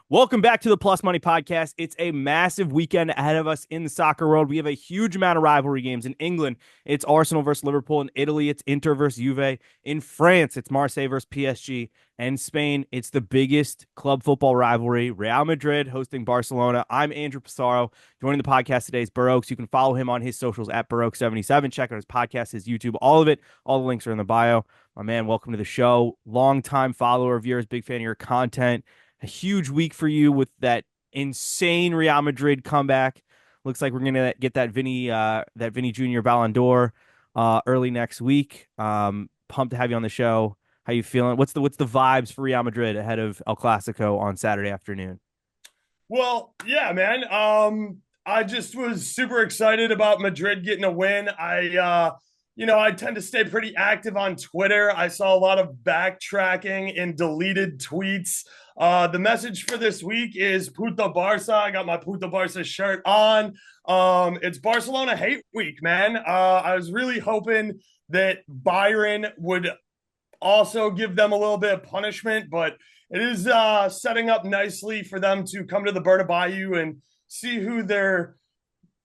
Welcome back to the Plus Money Podcast. It's a massive weekend ahead of us in the soccer world. We have a huge amount of rivalry games. In England, it's Arsenal versus Liverpool. In Italy, it's Inter versus Juve. In France, it's Marseille versus PSG. And Spain, it's the biggest club football rivalry, Real Madrid hosting Barcelona. I'm Andrew Passaro. Joining the podcast today is Baroques. You can follow him on his socials at Baroque77. Check out his podcast, his YouTube, all of it. All the links are in the bio. My man, welcome to the show. Longtime follower of yours, big fan of your content. A huge week for you with that insane Real Madrid comeback. Looks like we're gonna get that Vinny Jr. Ballon d'Or early next week. Pumped to have you on the show. How you feeling? What's the vibes for Real Madrid ahead of El Clasico on Saturday afternoon? Well, yeah, man. I just was super excited about Madrid getting a win. I tend to stay pretty active on Twitter. I saw a lot of backtracking and deleted tweets. The message for this week is Puta Barca. I got my Puta Barca shirt on. It's Barcelona hate week, man. I was really hoping that Byron would also give them a little bit of punishment, but it is setting up nicely for them to come to the Bernabeu and see who their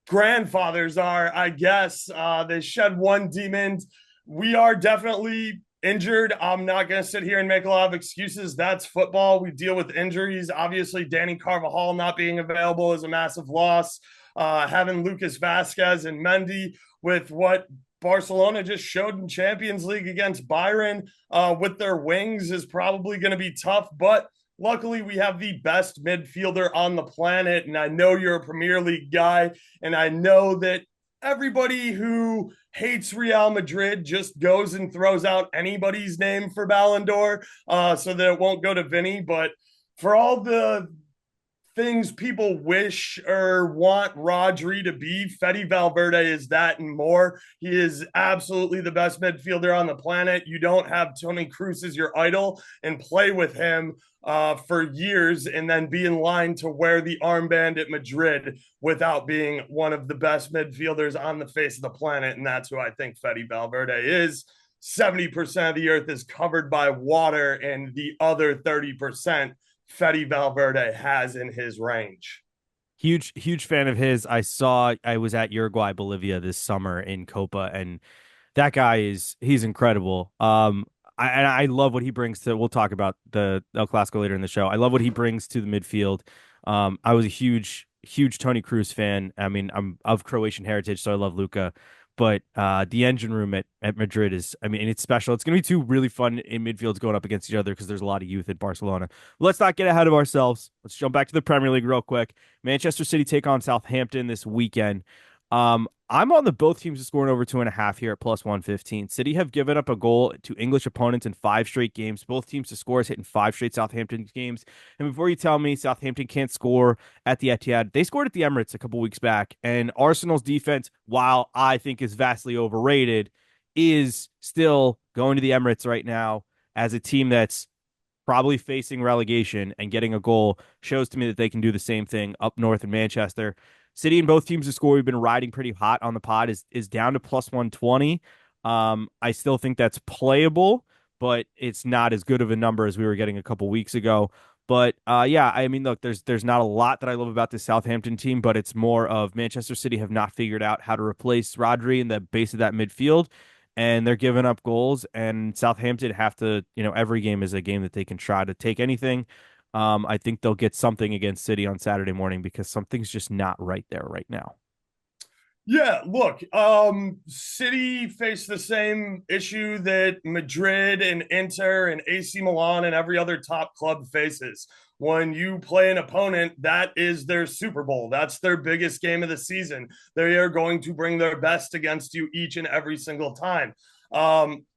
grandfathers are, I guess. They shed one demon. We are definitely injured. I'm not going to sit here and make a lot of excuses. That's football. We deal with injuries. Obviously, Danny Carvajal not being available is a massive loss. Having Lucas Vasquez and Mendy with what Barcelona just showed in Champions League against Bayern with their wings is probably going to be tough, but luckily we have the best midfielder on the planet, and I know you're a Premier League guy, and I know that everybody who hates Real Madrid just goes and throws out anybody's name for Ballon d'Or so that it won't go to Vinny, but for all the things people wish or want Rodri to be, Fede Valverde is that and more. He is absolutely the best midfielder on the planet. You don't have Toni Kroos as your idol and play with him for years and then be in line to wear the armband at Madrid without being one of the best midfielders on the face of the planet. And that's who I think Fede Valverde is. 70% of the earth is covered by water, and the other 30% Fede Valverde has in his range. Huge fan of his. I was at Uruguay, Bolivia this summer in Copa, and that guy he's incredible. I love what he brings to. We'll talk about the El Clasico later in the show. I love what he brings to the midfield. I was a huge Toni Kroos fan. I mean, I'm of Croatian heritage, so I love Luka. But the engine room at Madrid is, I mean, it's special. It's going to be two really fun in midfields going up against each other because there's a lot of youth at Barcelona. Let's not get ahead of ourselves. Let's jump back to the Premier League real quick. Manchester City take on Southampton this weekend. I'm on the both teams to score over 2.5 here at plus 115. City have given up a goal to English opponents in 5 straight games. Both teams to score is hitting 5 straight Southampton games. And before you tell me Southampton can't score at the Etihad, they scored at the Emirates a couple weeks back. And Arsenal's defense, while I think is vastly overrated, is still going to the Emirates right now as a team that's probably facing relegation, and getting a goal shows to me that they can do the same thing up north in Manchester. City and both teams to score, we've been riding pretty hot on the pod, is down to plus 120. I still think that's playable, but it's not as good of a number as we were getting a couple weeks ago. But yeah, I mean, look, there's not a lot that I love about this Southampton team, but it's more of Manchester City have not figured out how to replace Rodri in the base of that midfield, and they're giving up goals. And Southampton have to, every game is a game that they can try to take anything. I think they'll get something against City on Saturday morning because something's just not right there right now. Yeah, look, City faced the same issue that Madrid and Inter and AC Milan and every other top club faces. When you play an opponent, that is their Super Bowl. That's their biggest game of the season. They are going to bring their best against you each and every single time.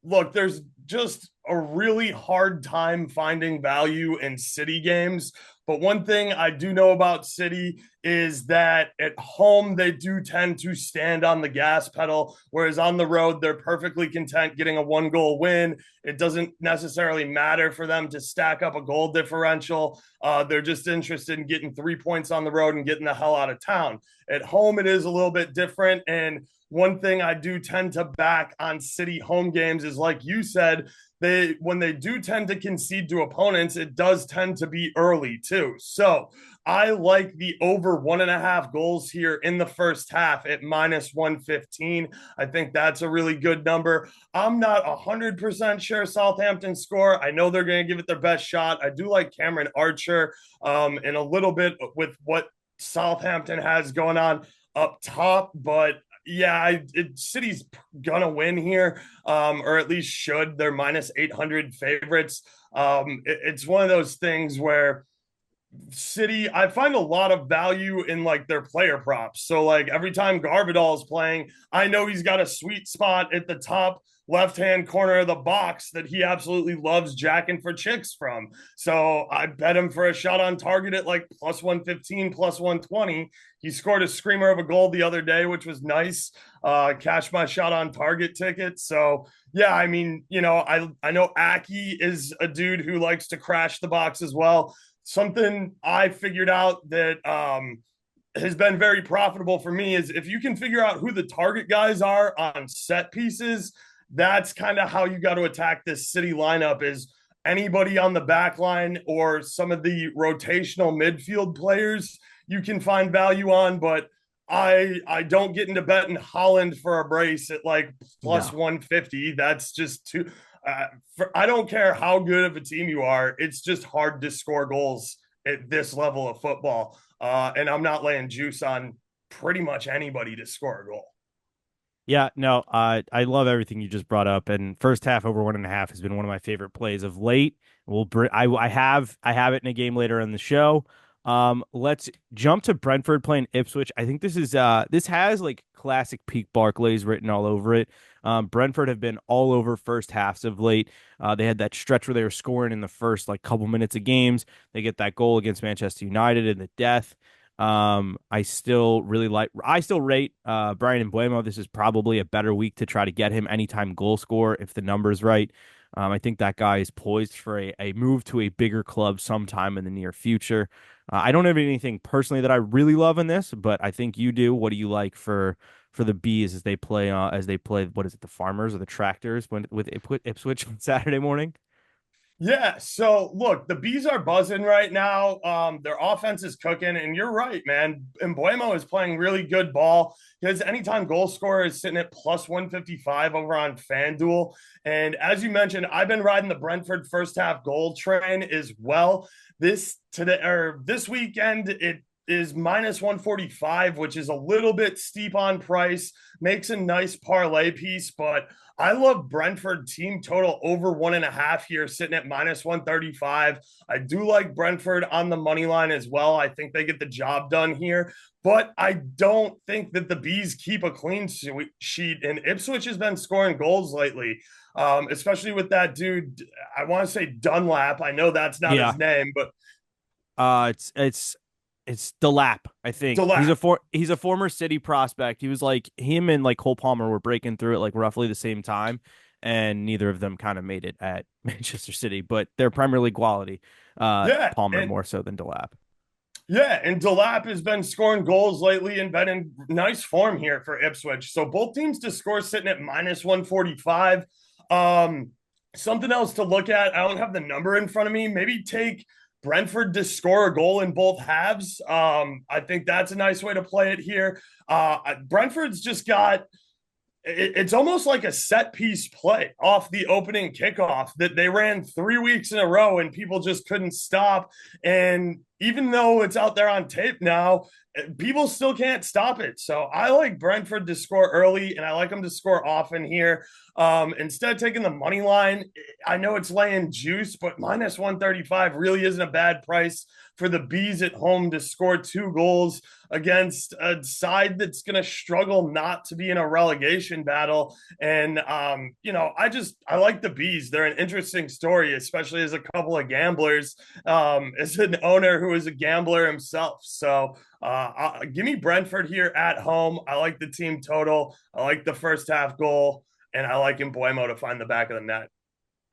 Look, there's just a really hard time finding value in City games. But one thing I do know about City is that at home, they do tend to stand on the gas pedal, whereas on the road, they're perfectly content getting a 1-goal win. It doesn't necessarily matter for them to stack up a goal differential. They're just interested in getting 3 points on the road and getting the hell out of town. At home, it is a little bit different. And one thing I do tend to back on City home games is, like you said, they when they do tend to concede to opponents, it does tend to be early too. So I like the over 1.5 goals here in the first half at minus 115. I think that's a really good number. I'm not 100% sure Southampton score. I know they're going to give it their best shot. I do like Cameron Archer, and a little bit with what Southampton has going on up top, but yeah, City's gonna win here, or at least should. They're minus 800 favorites. It's one of those things where City, I find a lot of value in like their player props. So like every time Garbadal is playing, I know he's got a sweet spot at the top left-hand corner of the box that he absolutely loves jacking for chicks from. So I bet him for a shot on target at like plus 115, plus 120. He scored a screamer of a goal the other day, which was nice. Cashed my shot on target ticket. So yeah, I mean, I know Aki is a dude who likes to crash the box as well. Something I figured out that has been very profitable for me is if you can figure out who the target guys are on set pieces, that's kind of how you got to attack this City lineup is anybody on the back line or some of the rotational midfield players you can find value on, but I don't get into betting Holland for a brace at like plus No. 150. That's just too I don't care how good of a team you are. It's just hard to score goals at this level of football. And I'm not laying juice on pretty much anybody to score a goal. Yeah, no, I love everything you just brought up, and first half over 1.5 has been one of my favorite plays of late. I have it in a game later in the show. Let's jump to Brentford playing Ipswich. I think this has like classic peak Barclays written all over it. Brentford have been all over first halves of late. They had that stretch where they were scoring in the first like couple minutes of games. They get that goal against Manchester United in the death. I still rate Brian Mbuemo. This is probably a better week to try to get him anytime goal score if the number's right. I think that guy is poised for a move to a bigger club sometime in the near future. I don't have anything personally that I really love in this, but I think you do. What do you like for the Bees as they play what is it, the Farmers or the Tractors with Ipswich on Saturday morning? Yeah, so look, the bees are buzzing right now. Their offense is cooking, and you're right, man. Embuemo is playing really good ball. His anytime goal scorer is sitting at plus 155 over on FanDuel. And as you mentioned, I've been riding the Brentford first half goal train as well. This weekend, it is minus 145, which is a little bit steep on price, makes a nice parlay piece, but I love Brentford team total over 1.5 here, sitting at minus 135. I do like Brentford on the money line as well. I think they get the job done here, but I don't think that the Bees keep a clean sheet. And Ipswich has been scoring goals lately, especially with that dude. I want to say Dunlap. I know that's not Yeah. his name, but It's Delap, I think. He's a Delap. former City prospect. He was like him and like Cole Palmer were breaking through at like roughly the same time, and neither of them kind of made it at Manchester City, but they're Premier League quality. Yeah, Palmer and more so than Delap. Yeah, and Delap has been scoring goals lately and been in nice form here for Ipswich. So both teams to score sitting at minus 145. Um, Something else to look at. I don't have the number in front of me. Maybe take Brentford to score a goal in both halves. I think that's a nice way to play it here. Brentford's just got it's almost like a set piece play off the opening kickoff that they ran 3 weeks in a row and people just couldn't stop. And even though it's out there on tape now, people still can't stop it. So I like Brentford to score early and I like them to score often here. Instead of taking the money line, I know it's laying juice, but minus 135 really isn't a bad price for the Bees at home to score 2 goals against a side that's going to struggle not to be in a relegation battle. And, I like the Bees. They're an interesting story, especially as a couple of gamblers, as an owner who is a gambler himself. So give me Brentford here at home. I like the team total. I like the first half goal, and I like Embuemo to find the back of the net.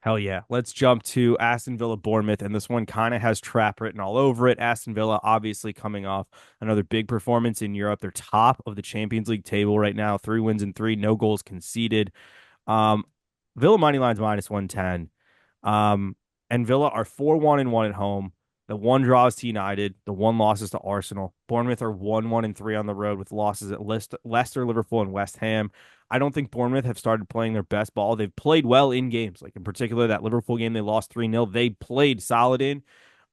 Hell yeah. Let's jump to Aston Villa Bournemouth. And this one kind of has trap written all over it. Aston Villa obviously coming off another big performance in Europe. They're top of the Champions League table right now. 3 wins and three, no goals conceded. Um, Villa money line's minus 110. Um, and Villa are 4-1-1 at home. The one draw is to United. The one loss is to Arsenal. Bournemouth are 1-1-3 on the road with losses at Leicester, Liverpool, and West Ham. I don't think Bournemouth have started playing their best ball. They've played well in games, like in particular that Liverpool game they lost 3-0. They played solid in.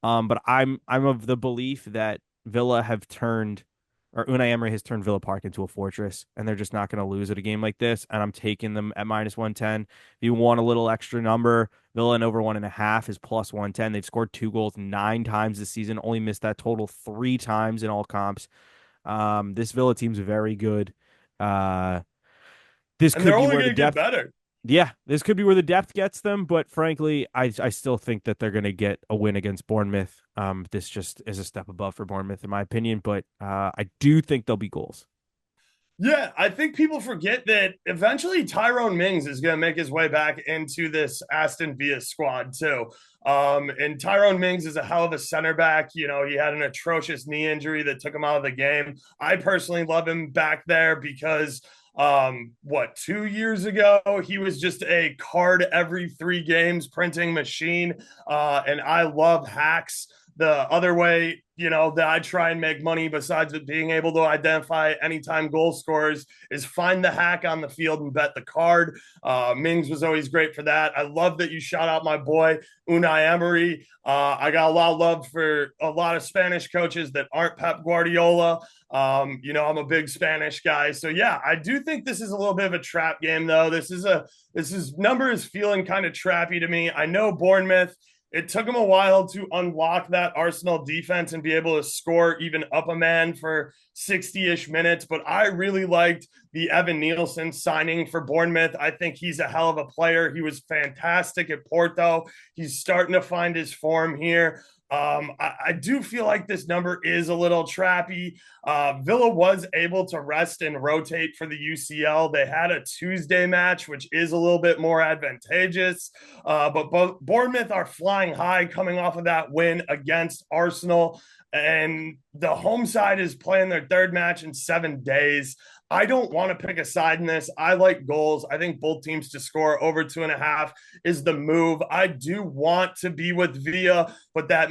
But I'm of the belief that Villa have turned or Unai Emery has turned Villa Park into a fortress, and they're just not going to lose at a game like this. And I'm taking them at -110. If you want a little extra number, Villa and over 1.5 is +110. They've scored 2 goals 9 times this season, only missed that total 3 times in all comps. This Villa team's very good. Uh, this And could they're be only where the going to get depth better. yeah, this could be where the depth gets them, but frankly, I still think that they're going to get a win against Bournemouth. This just is a step above for Bournemouth, in my opinion, but I do think there'll be goals. Yeah, I think people forget that eventually Tyrone Mings is going to make his way back into this Aston Villa squad too. And Tyrone Mings is a hell of a center back. You know, he had an atrocious knee injury that took him out of the game. I personally love him back there because what 2 years ago he was just a card every 3 games printing machine. And I love hacks the other way, you know, that I try and make money besides being able to identify anytime goal scorers is find the hack on the field and bet the card. Mings was always great for that. I love that you shout out my boy Unai Emery. I got a lot of love for a lot of Spanish coaches that aren't Pep Guardiola. You know, I'm a big Spanish guy, so yeah, I do think this is a little bit of a trap game, though. This is number is feeling kind of trappy to me. I know Bournemouth, it took him a while to unlock that Arsenal defense and be able to score even up a man for 60-ish minutes. But I really liked the Evan Nielsen signing for Bournemouth. I think he's a hell of a player. He was fantastic at Porto. He's starting to find his form here. I do feel like this number is a little trappy. Villa was able to rest and rotate for the UCL. They had a Tuesday match, which is a little bit more advantageous. But Bournemouth are flying high coming off of that win against Arsenal. And the home side is playing their third match in 7 days. I don't want to pick a side in this. I like goals. I think both teams to score over 2.5 is the move. I do want to be with Villa, but that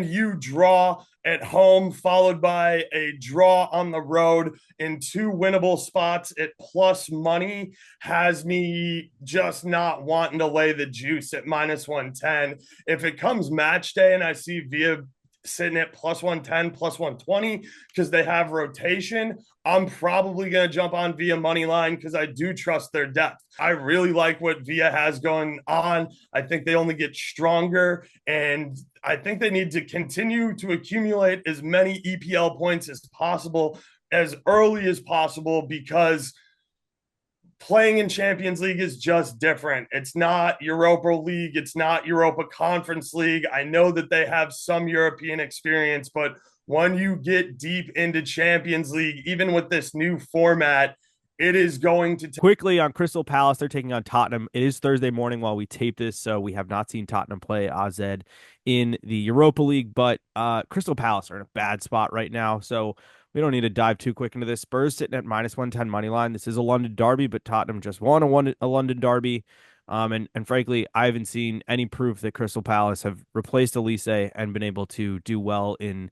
you draw at home, followed by a draw on the road in 2 winnable spots at plus money, has me just not wanting to lay the juice at -110. If it comes match day and I see Villa sitting at +110, +120 because they have rotation, I'm probably going to jump on Via money line because I do trust their depth. I really like what Via has going on. I think they only get stronger, and I think they need to continue to accumulate as many EPL points as possible as early as possible because playing in Champions League is just different. It's not Europa League. It's not Europa Conference League. I know that they have some European experience, but when you get deep into Champions League, even with this new format, it is going to Quickly on Crystal Palace, they're taking on Tottenham. It is Thursday morning while we tape this, so we have not seen Tottenham play AZ in the Europa League, but Crystal Palace are in a bad spot right now, so we don't need to dive too quick into this. Spurs sitting at -110 money line. This is a London derby, but Tottenham just won a London derby. And frankly, I haven't seen any proof that Crystal Palace have replaced Elise and been able to do well in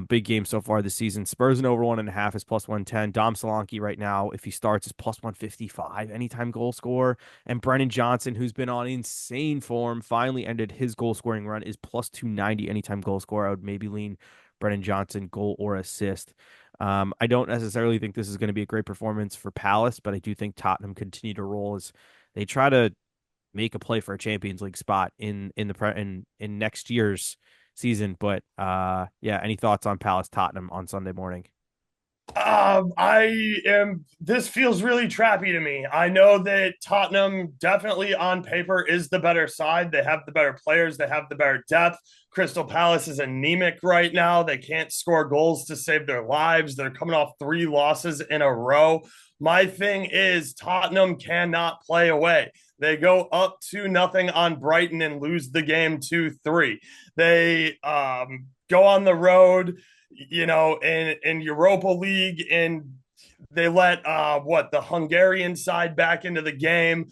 big games so far this season. Spurs and over 1.5 is +110. Dom Solanke right now, if he starts, is +155 anytime goal scorer. And Brennan Johnson, who's been on insane form, finally ended his goal scoring run, is +290 anytime goal scorer. I would maybe lean Brennan Johnson, goal or assist. I don't necessarily think this is going to be a great performance for Palace, but I do think Tottenham continue to roll as they try to make a play for a Champions League spot in next year's season. But yeah, any thoughts on Palace Tottenham on Sunday morning? I am. This feels really trappy to me. I know that Tottenham definitely on paper is the better side. They have the better players. They have the better depth. Crystal Palace is anemic right now. They can't score goals to save their lives. They're coming off 3 losses in a row. My thing is Tottenham cannot play away. They go up 2-0 on Brighton and lose the game 2-3. They go on the road, you know, in Europa League, and They let the Hungarian side back into the game.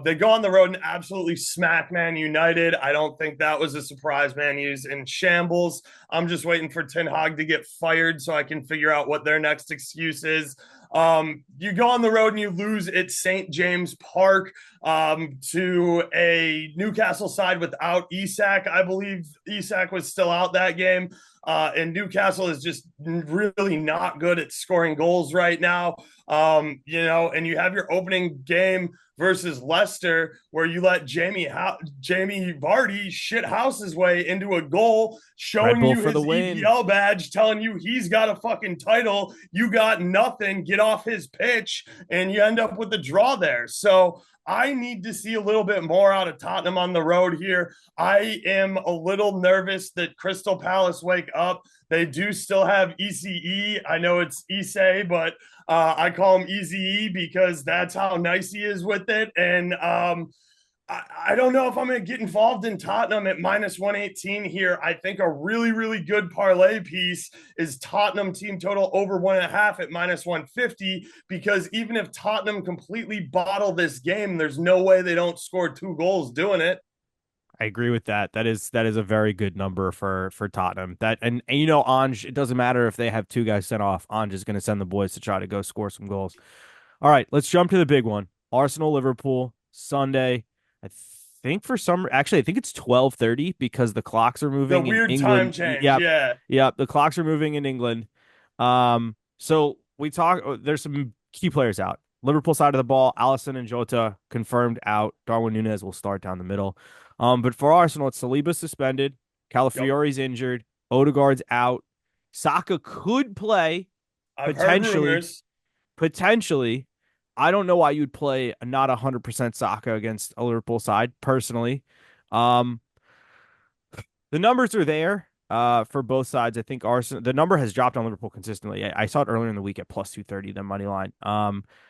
They go on the road and absolutely smack Man United. I don't think that was a surprise. Man U's in shambles. I'm just waiting for Ten Hag to get fired so I can figure out what their next excuse is. You go on the road and you lose at St. James Park to a Newcastle side without Isak. I believe Isak was still out that game. And Newcastle is just really not good at scoring goals right now. And you have your opening game versus Leicester, where you let Jamie Vardy shit house his way into a goal, Red showing Bull you for the his win. EPL badge, telling you he's got a fucking title. You got nothing. Get off his pitch, and you end up with the draw there. So I need to see a little bit more out of Tottenham on the road here. I am a little nervous that Crystal Palace wake up. They do still have ECE. I know it's Ise, but I call him Easy because that's how nice he is with it. And I don't know if I'm going to get involved in Tottenham at minus 118 here. I think a really, really good parlay piece is Tottenham team total over 1.5 at minus 150, because even if Tottenham completely bottle this game, there's no way they don't score 2 goals doing it. I agree with that. That is a very good number for Tottenham. And Ange, it doesn't matter if they have two guys sent off. Ange is going to send the boys to try to go score some goals. All right, let's jump to the big one. Arsenal Liverpool Sunday. I think it's 12:30 because the clocks are The moving in weird time England. change. Yep. Yeah. Yep, the clocks are moving in England. So we talk there's some key players out. Liverpool side of the ball, Alisson and Jota confirmed out. Darwin Núñez will start down the middle. But for Arsenal, it's Saliba suspended, Yep. Calafiori's injured, Odegaard's out. Saka could play I've heard potentially. rumors. Potentially, I don't know why you'd play a not 100% Saka against a Liverpool side, personally. Um, the numbers are there for both sides. I think Arsenal, the number has dropped on Liverpool consistently. I saw it earlier in the week at plus 230, the money line.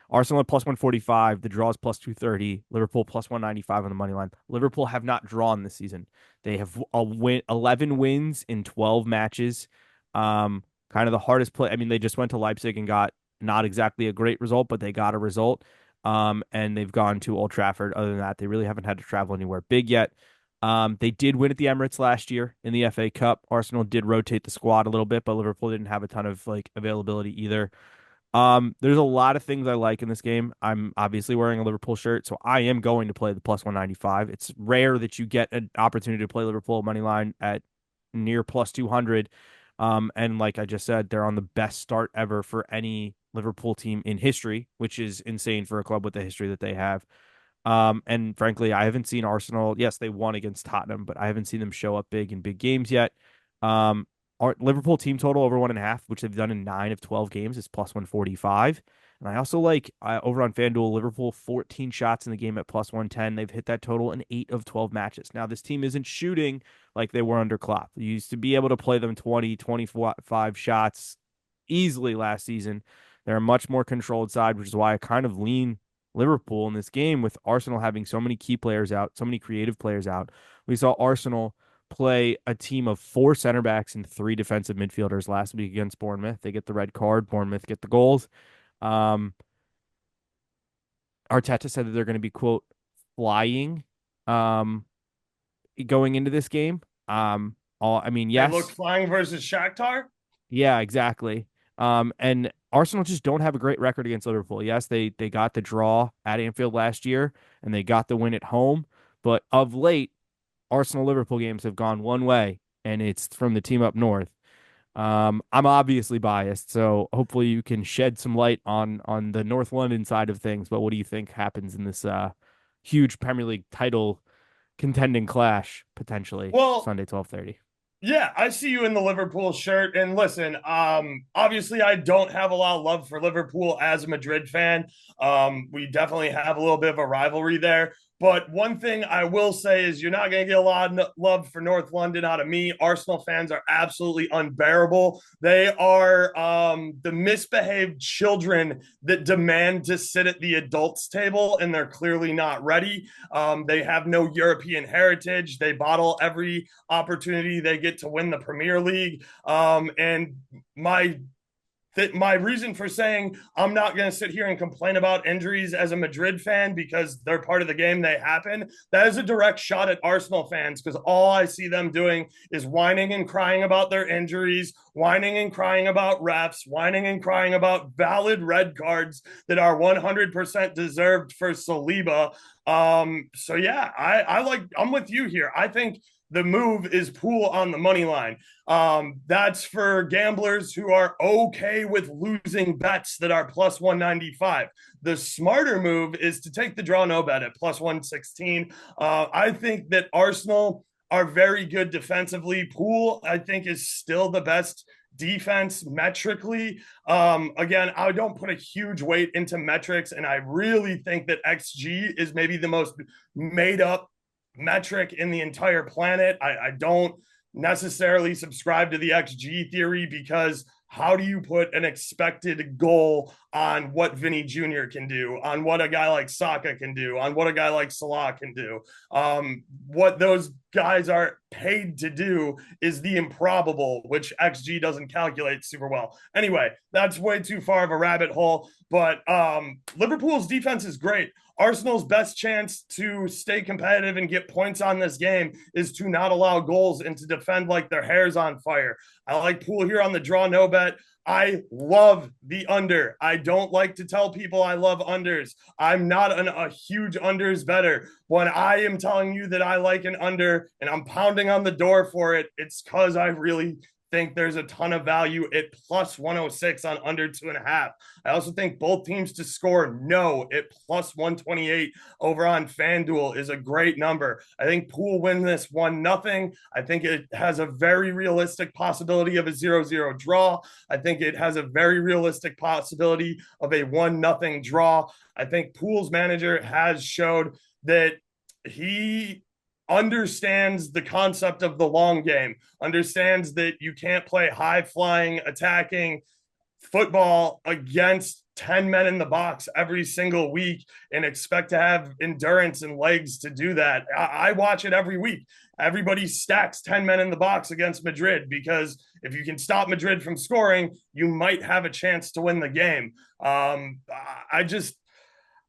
Arsenal at plus 145, the draw is plus 230, Liverpool plus 195 on the money line. Liverpool have not drawn this season. They have 11 wins in 12 matches. Kind of the hardest play. I mean, they just went to Leipzig and got not exactly a great result, but they got a result. And they've gone to Old Trafford. Other than that, they really haven't had to travel anywhere big yet. They did win at the Emirates last year in the FA Cup. Arsenal did rotate the squad a little bit, but Liverpool didn't have a ton of like availability either. There's a lot of things I like in this game. I'm obviously wearing a Liverpool shirt, so I am going to play the plus 195. It's rare that you get an opportunity to play Liverpool money line at near plus 200. And like I just said, they're on the best start ever for any Liverpool team in history, which is insane for a club with the history that they have. And frankly, I haven't seen Arsenal. Yes, they won against Tottenham, but I haven't seen them show up big in big games yet. Our Liverpool team total over 1.5, which they've done in 9 of 12 games, is plus 145. And I also like over on FanDuel, Liverpool 14 shots in the game at plus 110. They've hit that total in 8 of 12 matches. Now, this team isn't shooting like they were under Klopp. You used to be able to play them 20, 25 shots easily last season. They're a much more controlled side, which is why I kind of lean Liverpool in this game with Arsenal having so many key players out, so many creative players out. We saw Arsenal play a team of 4 center backs and 3 defensive midfielders last week against Bournemouth. They get the red card. Bournemouth get the goals. Um, Arteta said that they're going to be, quote, flying going into this game. I mean, They looked yes, flying versus Shakhtar. yeah, exactly. And Arsenal just don't have a great record against Liverpool. Yes, they got the draw at Anfield last year and they got the win at home, but of late, Arsenal Liverpool games have gone one way, and it's from the team up north. I'm obviously biased, so hopefully you can shed some light on the North London side of things. But what do you think happens in this huge Premier League title contending clash potentially Well, Sunday 12:30? yeah, I see you in the Liverpool shirt. And listen, obviously, I don't have a lot of love for Liverpool as a Madrid fan. We definitely have a little bit of a rivalry there. But one thing I will say is you're not going to get a lot of love for North London out of me. Arsenal fans are absolutely unbearable. They are the misbehaved children that demand to sit at the adults' table, and they're clearly not ready. They have no European heritage. They bottle every opportunity they get to win the Premier League. And my that my reason for saying I'm not going to sit here and complain about injuries as a Madrid fan because they're part of the game, they happen. That is a direct shot at Arsenal fans because all I see them doing is whining and crying about their injuries, whining and crying about refs, whining and crying about valid red cards that are 100% deserved for Saliba. So yeah, I'm with you here. I think the move is Pool on the money line. That's for gamblers who are okay with losing bets that are plus 195. The smarter move is to take the draw no bet at plus 116. I think that Arsenal are very good defensively. Pool, I think, is still the best defense metrically. Again, I don't put a huge weight into metrics, and I really think that XG is maybe the most made up metric in the entire planet. I don't necessarily subscribe to the XG theory because how do you put an expected goal on what Vinny Jr. can do, on what a guy like Saka can do, on what a guy like Salah can do? What those guys are paid to do is the improbable, which XG doesn't calculate super well. Anyway, that's way too far of a rabbit hole. But Liverpool's defense is great. Arsenal's best chance to stay competitive and get points on this game is to not allow goals and to defend like their hair's on fire. I like Pool here on the draw no bet. I love the under. I don't like to tell people I love unders. I'm not a huge unders better. When I am telling you that I like an under and I'm pounding on the door for it, it's because I really think there's a ton of value at plus 106 on under 2.5. I also think both teams to score no at plus 128 over on FanDuel is a great number. I think Pool win this 1-0. I think it has a very realistic possibility of a 0-0 draw. I think it has a very realistic possibility of a 1-0 draw. I think Pool's manager has showed that he understands the concept of the long game, understands that you can't play high flying, attacking football against 10 men in the box every single week and expect to have endurance and legs to do that. I watch it every week. Everybody stacks 10 men in the box against Madrid because if you can stop Madrid from scoring, you might have a chance to win the game.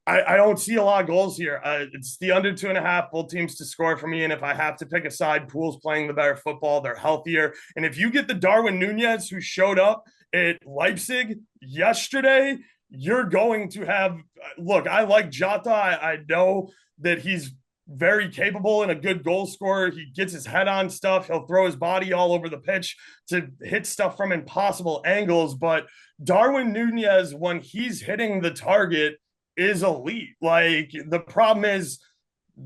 I don't see a lot of goals here. It's the under 2.5, both teams to score for me. And if I have to pick a side, Pool's playing the better football. They're healthier. And if you get the Darwin Nunez who showed up at Leipzig yesterday, you're going to have, look, I like Jota. I know that he's very capable and a good goal scorer. He gets his head on stuff. He'll throw his body all over the pitch to hit stuff from impossible angles. But Darwin Nunez, when he's hitting the target, is elite. Like the problem is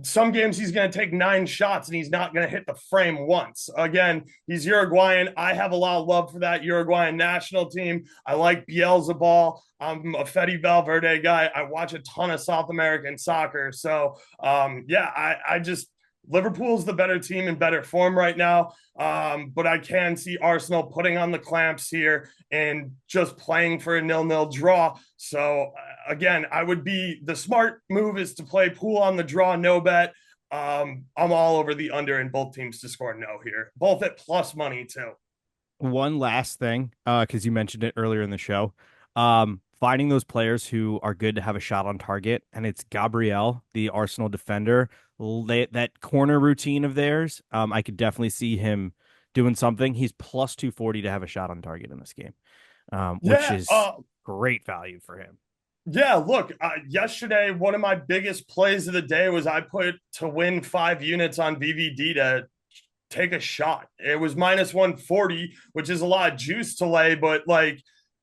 some games he's going to take 9 shots and he's not going to hit the frame once. Again, he's Uruguayan. I have a lot of love for that Uruguayan national team. I like Bielsa. I'm a Fede Valverde guy. I watch a ton of South American soccer. So I just Liverpool's the better team in better form right now. But I can see Arsenal putting on the clamps here and just playing for a 0-0 draw. So again, the smart move is to play Pool on the draw, no bet. I'm all over the under and both teams to score no here, both at plus money too. One last thing, because you mentioned it earlier in the show. Finding those players who are good to have a shot on target, and it's Gabriel, the Arsenal defender. That corner routine of theirs, I could definitely see him doing something. He's plus 240 to have a shot on target in this game, which is great value for him. Yeah, look, yesterday, one of my biggest plays of the day was I put to win 5 units on VVD to take a shot. It was minus 140, which is a lot of juice to lay, but like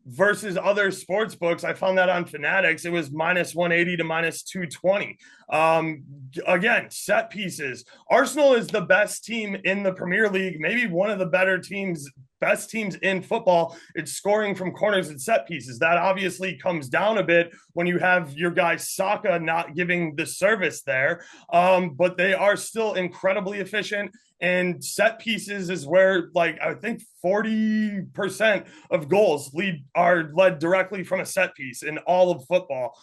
versus other sports books, I found that on Fanatics, it was minus 180 to minus 220. Again, set pieces. Arsenal is the best team in the Premier League, maybe one of the better teams, best teams in football. It's scoring from corners and set pieces. That obviously comes down a bit when you have your guy Saka not giving the service there. But they are still incredibly efficient. And set pieces is where, like, I think 40% of goals are led directly from a set piece in all of football.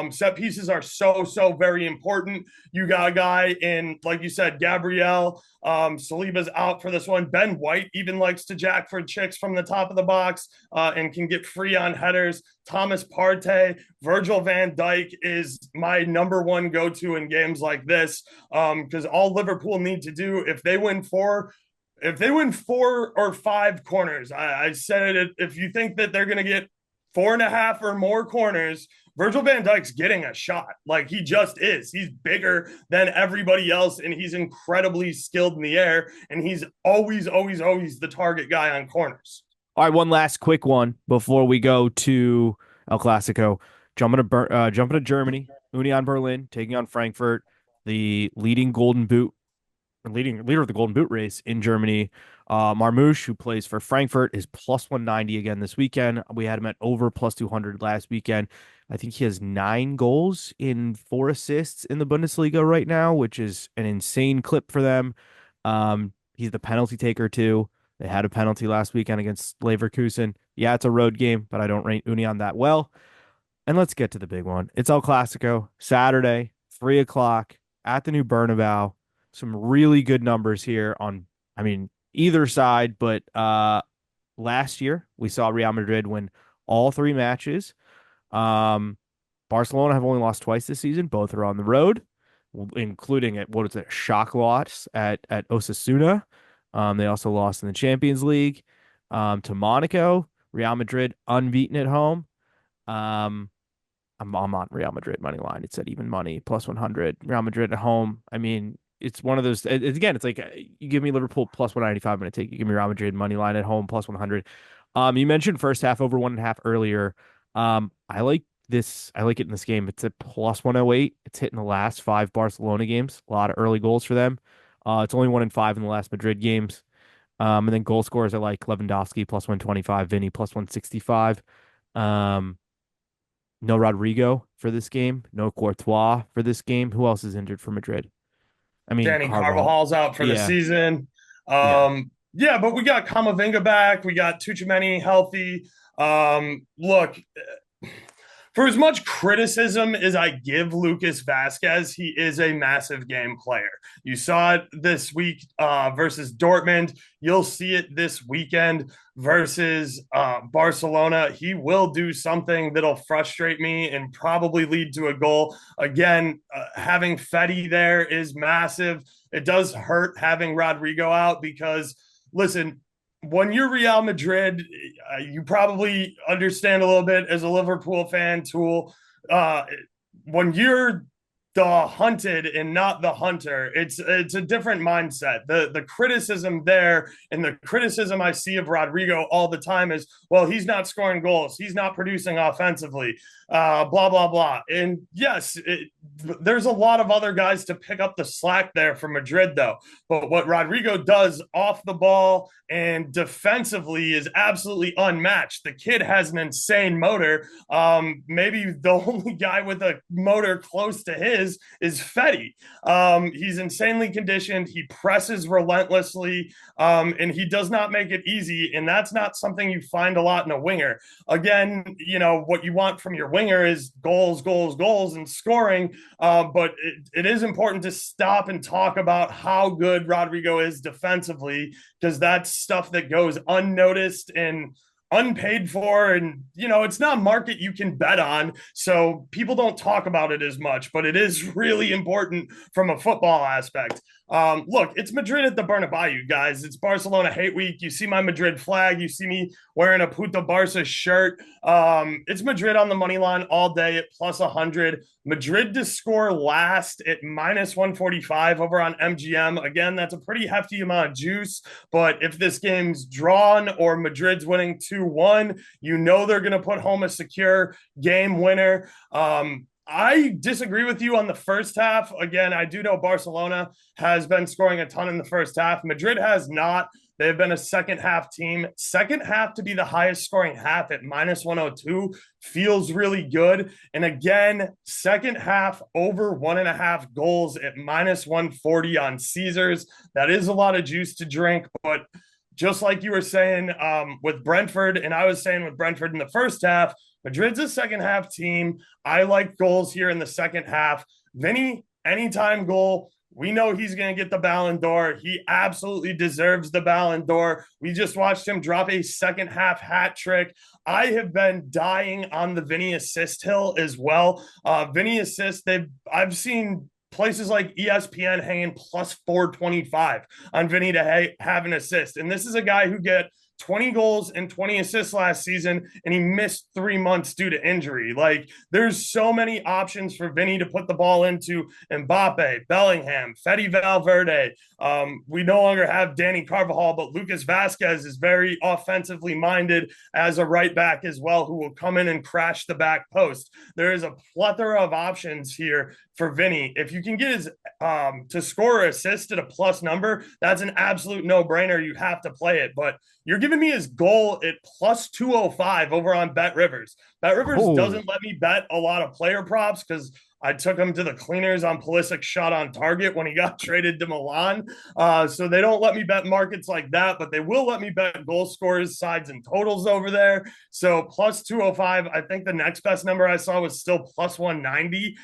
Set pieces are so very important. You got a guy in, like you said, Gabriel. Saliba's out for this one. Ben White even likes to jack for chicks from the top of the box and can get free on headers. Thomas Partey, Virgil van Dijk is my number one go-to in games like this, because all Liverpool need to do, if they win 4 or 5 corners, I said it, if you think that they're going to get 4.5 or more corners, Virgil van Dijk's getting a shot. Like, he just is. He's bigger than everybody else, and he's incredibly skilled in the air, and he's always the target guy on corners. All right, one last quick one before we go to El Clasico. Jumping to Germany. Union Berlin taking on Frankfurt, the leader of the Golden Boot race in Germany. Marmoush, who plays for Frankfurt, is plus 190 again this weekend. We had him at over plus 200 last weekend. I think he has 9 goals in 4 assists in the Bundesliga right now, which is an insane clip for them. He's the penalty taker too. They had a penalty last weekend against Leverkusen. Yeah, it's a road game, but I don't rate Union that well. And let's get to the big one. It's El Clasico, Saturday, 3 o'clock at the new Bernabeu. Some really good numbers here on, I mean, either side, but last year we saw Real Madrid win all 3 matches. Barcelona have only lost twice this season. Both are on the road, including at what is it, a shock loss at Osasuna. They also lost in the Champions League to Monaco. Real Madrid unbeaten at home. I'm on Real Madrid money line. It's at even money, plus 100. Real Madrid at home. I mean, it's one of those. Again, it's like you give me Liverpool plus 195, I'm going to take. You give me Real Madrid money line at home plus 100. You mentioned first half over 1.5 earlier. I like this. I like it in this game. It's at plus 108. It's hitting the last 5 Barcelona games. A lot of early goals for them. It's only 1 in 5 in the last Madrid games. And then goal scorers are like Lewandowski plus 125, Vinny plus 165. No Rodrigo for this game. No Courtois for this game. Who else is injured for Madrid? I mean, Danny Carvajal. Carvajal's out for the Yeah, season. yeah. Yeah, but we got Kamavinga back. We got Tuchemani healthy. Look, for as much criticism as I give Lucas Vasquez, he is a massive game player. You saw it this week versus Dortmund. You'll see it this weekend versus Barcelona. He will do something that'll frustrate me and probably lead to a goal. Again, having Fetty there is massive. It does hurt having Rodrigo out because, listen, when you're Real Madrid, you probably understand a little bit as a Liverpool fan, Tool. Uh, when you're the hunted and not the hunter, it's a different mindset. The criticism there and the criticism I see of Rodrigo all the time is, well, he's not scoring goals, he's not producing offensively, blah blah blah. And yes, there's a lot of other guys to pick up the slack there for Madrid, though. But what Rodrigo does off the ball and defensively is absolutely unmatched. The kid has an insane motor. Maybe the only guy with a motor close to his is Fetty. He's insanely conditioned. He presses relentlessly, and he does not make it easy. And that's not something you find a lot in a winger. Again, you know, what you want from your winger is goals, goals, goals, and scoring. But it is important to stop and talk about how good Rodrigo is defensively, because that's stuff that goes unnoticed and unpaid for, and you know, it's not market you can bet on, so people don't talk about it as much, but it is really important from a football aspect. Look, it's Madrid at the Bernabeu, guys. It's Barcelona hate week. You see my Madrid flag. You see me wearing a Puta Barca shirt. It's Madrid on the money line all day at plus 100. Madrid to score last at minus 145 over on MGM. Again, that's a pretty hefty amount of juice. But if this game's drawn or Madrid's winning 2-1, you know they're going to put home a secure game winner. I disagree with you on the first half. Again, I do know Barcelona has been scoring a ton in the first half. Madrid has not. They've been a second half team. Second half to be the highest scoring half at minus 102 feels really good. And again, second half over 1.5 goals at minus 140 on Caesars. That is a lot of juice to drink, but just like you were saying with Brentford, and I was saying with Brentford in the first half, Madrid's a second half team. I like goals here in the second half. Vinny, anytime goal. We know he's going to get the Ballon d'Or. He absolutely deserves the Ballon d'Or. We just watched him drop a second half hat trick. I have been dying on the Vinny assist hill as well. Vinny assist, I've seen places like ESPN hanging plus 425 on Vinny to have an assist. And this is a guy who get 20 goals and 20 assists last season, and he missed 3 months due to injury. Like, there's so many options for Vinny to put the ball into. Mbappe, Bellingham, Fede Valverde. We no longer have Danny Carvajal, but Lucas Vasquez is very offensively minded as a right back as well, who will come in and crash the back post. There is a plethora of options here for Vinny. If you can get his to score or assist at a plus number, that's an absolute no-brainer. You have to play it. But you're giving me his goal at plus 205 over on Bet Rivers. Bet Rivers Oh, doesn't let me bet a lot of player props because I took him to the cleaners on Pulisic shot on target when he got traded to Milan. So they don't let me bet markets like that, but they will let me bet goal scorers, sides, and totals over there. So plus 205. I think the next best number I saw was still plus 190.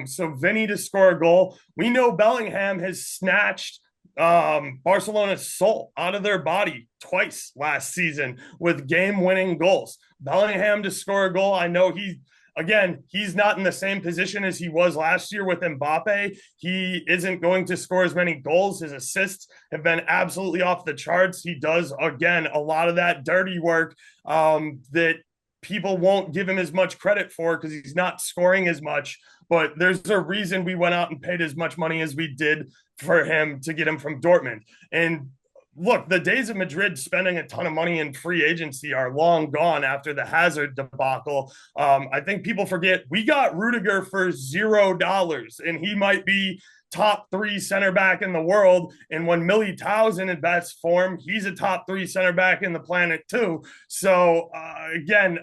So Vinny to score a goal. We know Bellingham has snatched Barcelona's soul out of their body twice last season with game-winning goals. Bellingham to score a goal. I know he's not in the same position as he was last year with Mbappe. He isn't going to score as many goals. His assists have been absolutely off the charts. He does, again, a lot of that dirty work that people won't give him as much credit for because he's not scoring as much. But there's a reason we went out and paid as much money as we did for him to get him from Dortmund. And look, the days of Madrid spending a ton of money in free agency are long gone after the Hazard debacle. I think people forget we got Rudiger for $0, and he might be top three center back in the world. And when Militao's in best form, he's a top three center back in the planet too. So again,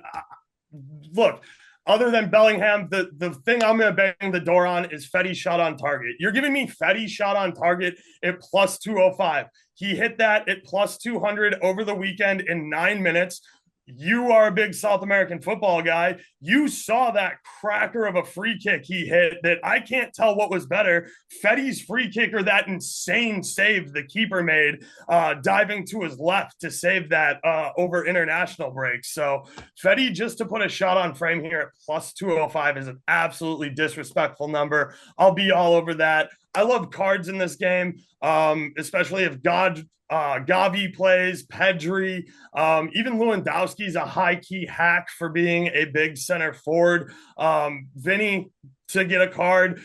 look, other than Bellingham, the thing I'm going to bang the door on is Fede shot on target. You're giving me Fede shot on target at plus 205. He hit that at plus 200 over the weekend in 9 minutes. You are a big South American football guy. You saw that cracker of a free kick he hit that I can't tell what was better. Fede's free kick or that insane save the keeper made, diving to his left to save that over international breaks. So Fede, just to put a shot on frame here at plus 205 is an absolutely disrespectful number. I'll be all over that. I love cards in this game, especially if Gavi plays, Pedri, even Lewandowski's a high key hack for being a big center forward. Vinny to get a card.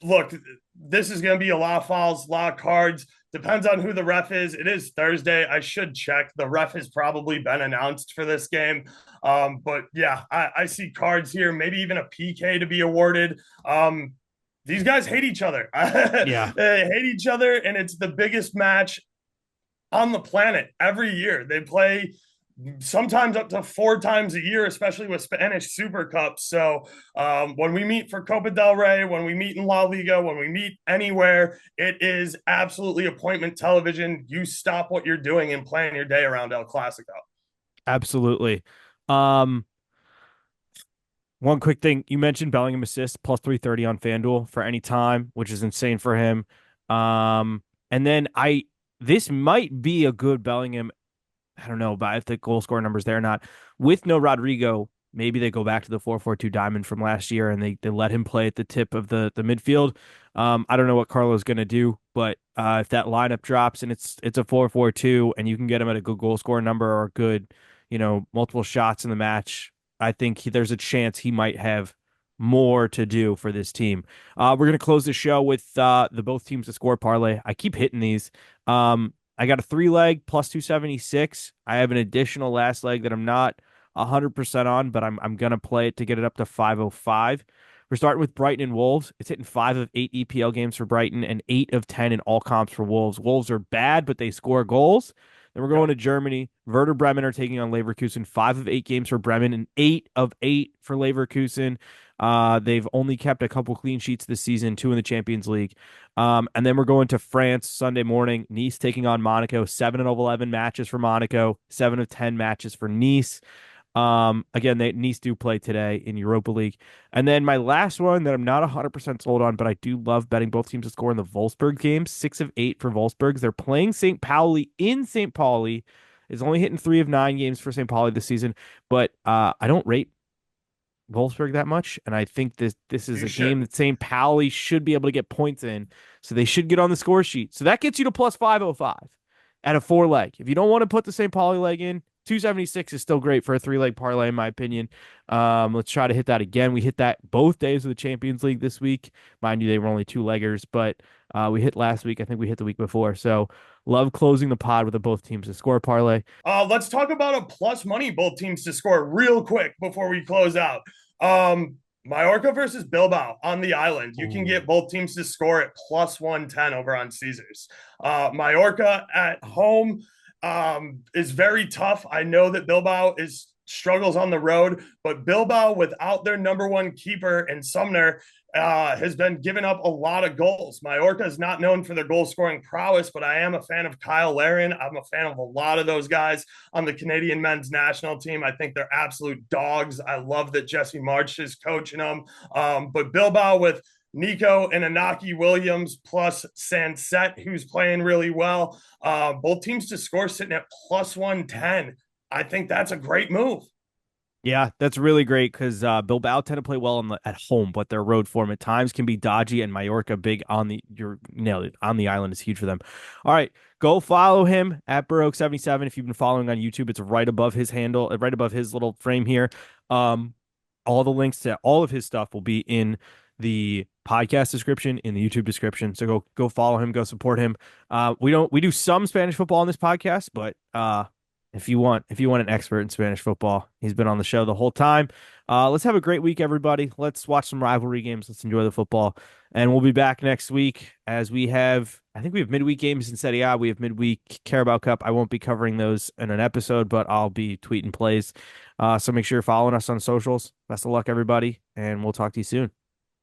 Look, this is going to be a lot of fouls, a lot of cards. Depends on who the ref is. It is Thursday. I should check. The ref has probably been announced for this game. But yeah, I see cards here, maybe even a PK to be awarded. These guys hate each other. yeah. They hate each other, and it's the biggest match on the planet every year. They play sometimes up to 4 times a year, especially with Spanish Super Cups. So when we meet for Copa del Rey, when we meet in La Liga, when we meet anywhere, it is absolutely appointment television. You stop what you're doing and plan your day around El Clasico. Absolutely. Um, One quick thing. You mentioned Bellingham assist plus 330 on FanDuel for any time, which is insane for him. And then this might be a good Bellingham. I don't know about if the goal scorer number's there or not. With no Rodrigo, maybe they go back to the 4-4-2 diamond from last year and they let him play at the tip of the midfield. I don't know what Carlo's going to do, but if that lineup drops and it's a 4-4-2 and you can get him at a good goal scorer number or good, multiple shots in the match, I think there's a chance he might have more to do for this team. We're going to close the show with the both teams to score parlay. I keep hitting these. I got a 3-leg plus 276. I have an additional last leg that I'm not 100% on, but I'm going to play it to get it up to 505. We're starting with Brighton and Wolves. It's hitting 5 of 8 EPL games for Brighton and 8 of 10 in all comps for Wolves. Wolves are bad, but they score goals. Then we're going Yep. to Germany. Werder Bremen are taking on Leverkusen. 5 of 8 games for Bremen and 8 of 8 for Leverkusen. They've only kept a couple clean sheets this season, two in the Champions League. And then we're going to France Sunday morning. Nice taking on Monaco. 7 of 11 matches for Monaco. 7 of 10 matches for Nice. Again, Nice do play today in Europa League. And then my last one that I'm not 100% sold on, but I do love betting both teams to score in the Wolfsburg game. 6 of 8 for Wolfsburg. They're playing St. Pauli in St. Pauli. Is only hitting 3 of 9 games for St. Pauli this season, but I don't rate Wolfsburg that much, and I think this is You a game should. that St. Pauli should be able to get points in, so they should get on the score sheet. So that gets you to plus 505 at a 4 leg. If you don't want to put the St. Pauli leg in, 276 is still great for a 3 leg parlay, in my opinion. Let's try to hit that again. We hit that both days of the Champions League this week. Mind you, they were only 2 leggers, but we hit last week. I think we hit the week before. So love closing the pod with the both teams to score parlay. Let's talk about a plus money both teams to score real quick before we close out. Mallorca versus Bilbao on the island. You can Ooh. get both teams to score at plus 110 over on Caesars. Mallorca at home is very tough. I know that Bilbao is struggles on the road, but Bilbao without their number one keeper and Sumner has been giving up a lot of goals. Mallorca is not known for their goal scoring prowess, but I am a fan of Kyle Larin. I'm a fan of a lot of those guys on the Canadian men's national team. I think they're absolute dogs. I love that Jesse March is coaching them. But Bilbao with Nico and Inaki Williams plus Sanset, who's playing really well. Both teams to score sitting at plus 110. I think that's a great move. Yeah, that's really great because Bilbao tend to play well at home, but their road form at times can be dodgy. And Mallorca, big on the you're nailed it on the island is huge for them. All right, go follow him at Baroque77 if you've been following on YouTube. It's right above his handle, right above his little frame here. Um, all the links to all of his stuff will be in the podcast description, in the YouTube description. So go follow him, go support him. We do some Spanish football on this podcast, but if you want an expert in Spanish football, he's been on the show the whole time. Let's have a great week, everybody. Let's watch some rivalry games. Let's enjoy the football. And we'll be back next week as I think we have midweek games in Serie A. We have midweek Carabao Cup. I won't be covering those in an episode, but I'll be tweeting plays. So make sure you're following us on socials. Best of luck, everybody, and we'll talk to you soon.